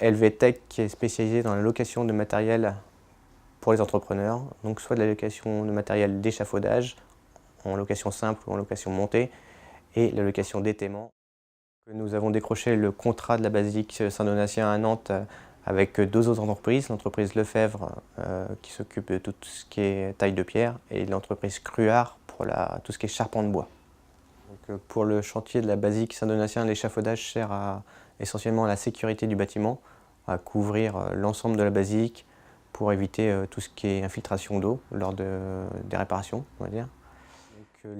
LV-Tech qui est spécialisée dans la location de matériel pour les entrepreneurs, donc soit de la location de matériel d'échafaudage, en location simple ou en location montée, et la location d'étaiement. Nous avons décroché le contrat de la basilique Saint-Donatien à Nantes avec deux autres entreprises, l'entreprise Lefebvre qui s'occupe de tout ce qui est taille de pierre et l'entreprise Cruard pour tout ce qui est charpente bois. Donc, pour le chantier de la basilique Saint-Donatien, l'échafaudage sert essentiellement à la sécurité du bâtiment, à couvrir l'ensemble de la basilique pour éviter tout ce qui est infiltration d'eau lors des réparations, on va dire.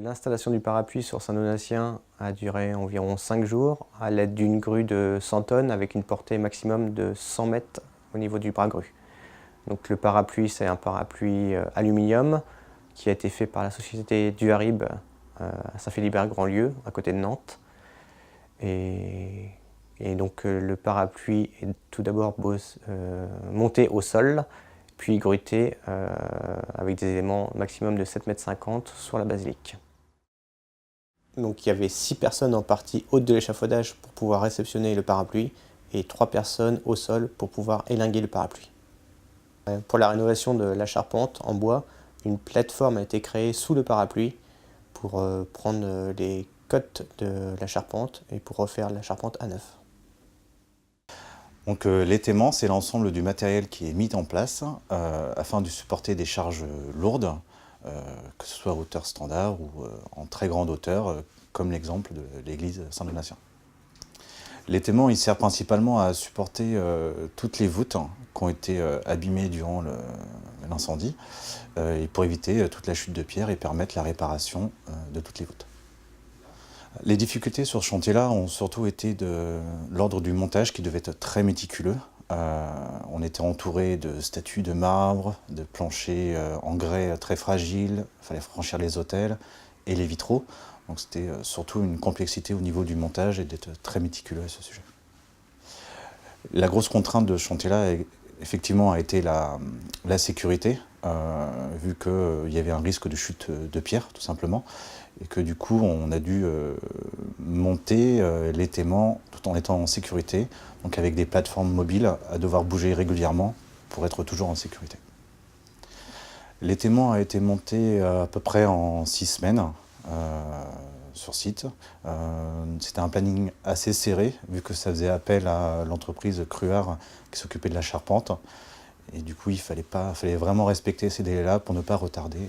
L'installation du parapluie sur Saint-Donatien a duré environ 5 jours à l'aide d'une grue de 100 tonnes avec une portée maximum de 100 mètres au niveau du bras grue. Donc le parapluie, c'est un parapluie aluminium qui a été fait par la société Duharib à Saint-Philibert-Grandlieu, à côté de Nantes. Et donc le parapluie est tout d'abord monté au sol, puis gruté avec des éléments maximum de 7,50 m sur la basilique. Donc il y avait 6 personnes en partie haute de l'échafaudage pour pouvoir réceptionner le parapluie et 3 personnes au sol pour pouvoir élinguer le parapluie. Pour la rénovation de la charpente en bois, une plateforme a été créée sous le parapluie pour prendre les cotes de la charpente et pour refaire la charpente à neuf. Donc l'étaiement, c'est l'ensemble du matériel qui est mis en place afin de supporter des charges lourdes, que ce soit à hauteur standard ou en très grande hauteur, comme l'exemple de l'église Saint-Donatien. L'étaiement, il sert principalement à supporter toutes les voûtes qui ont été abîmées durant l'incendie et pour éviter toute la chute de pierre et permettre la réparation de toutes les voûtes. Les difficultés sur ce chantier-là ont surtout été de l'ordre du montage qui devait être très méticuleux. On était entouré de statues de marbre, de planchers en grès très fragiles, il fallait franchir les autels et les vitraux. Donc c'était surtout une complexité au niveau du montage et d'être très méticuleux à ce sujet. La grosse contrainte de ce chantier-là, effectivement, a été la sécurité, vu qu'il y avait un risque de chute de pierre, tout simplement. Et que du coup, on a dû monter l'étaiement tout en étant en sécurité, donc avec des plateformes mobiles à devoir bouger régulièrement pour être toujours en sécurité. L'étaiement a été monté à peu près en 6 semaines sur site. C'était un planning assez serré, vu que ça faisait appel à l'entreprise Cruard qui s'occupait de la charpente. Et du coup, il fallait vraiment respecter ces délais-là pour ne pas retarder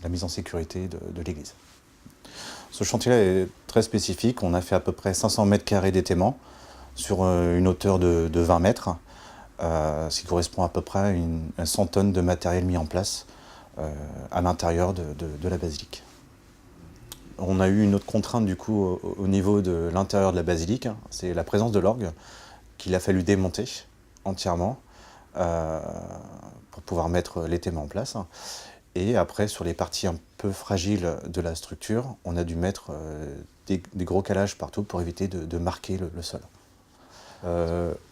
la mise en sécurité de l'église. Ce chantier-là est très spécifique. On a fait à peu près 500 mètres carrés d'étaiement sur une hauteur de 20 mètres, ce qui correspond à peu près à une 100 tonnes de matériel mis en place à l'intérieur de la basilique. On a eu une autre contrainte du coup au niveau de l'intérieur de la basilique, c'est la présence de l'orgue qu'il a fallu démonter entièrement pour pouvoir mettre l'étaiement en place. Et après, sur les parties un peu fragiles de la structure, on a dû mettre des gros calages partout pour éviter de marquer le sol.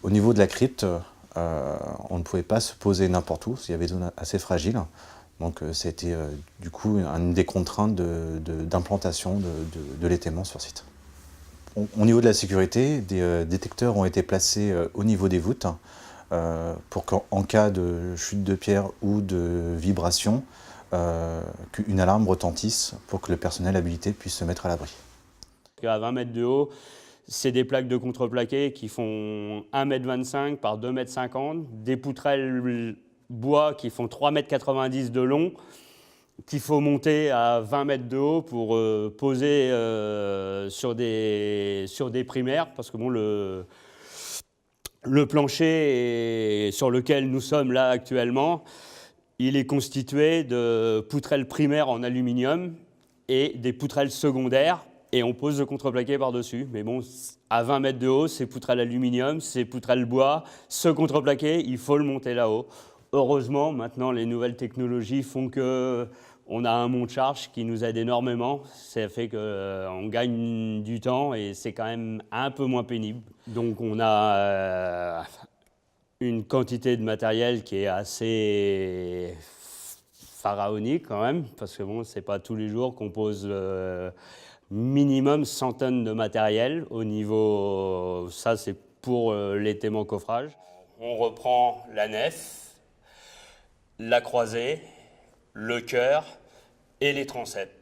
Au niveau de la crypte, on ne pouvait pas se poser n'importe où, il y avait des zones assez fragiles. Donc c'était du coup une des contraintes d'implantation de l'étaiement sur site. Au niveau de la sécurité, des détecteurs ont été placés au niveau des voûtes pour qu'en cas de chute de pierre ou de vibration, qu'une alarme retentisse pour que le personnel habilité puisse se mettre à l'abri. À 20 mètres de haut, c'est des plaques de contreplaqué qui font 1,25 m par 2,50 m, des poutrelles bois qui font 3,90 m de long, qu'il faut monter à 20 mètres de haut pour poser sur des primaires, parce que bon, le plancher sur lequel nous sommes là actuellement, il est constitué de poutrelles primaires en aluminium et des poutrelles secondaires, et on pose le contreplaqué par-dessus. Mais bon, à 20 mètres de haut, ces poutrelles aluminium, ces poutrelles bois, ce contreplaqué, il faut le monter là-haut. Heureusement, maintenant, les nouvelles technologies font qu'on a un monte-charge qui nous aide énormément. Ça fait qu'on gagne du temps et c'est quand même un peu moins pénible. Donc on a une quantité de matériel qui est assez pharaonique quand même, parce que bon, c'est pas tous les jours qu'on pose minimum 100 tonnes de matériel au niveau, ça c'est pour l'étaiement coffrage. On reprend la nef, la croisée, le chœur et les transepts.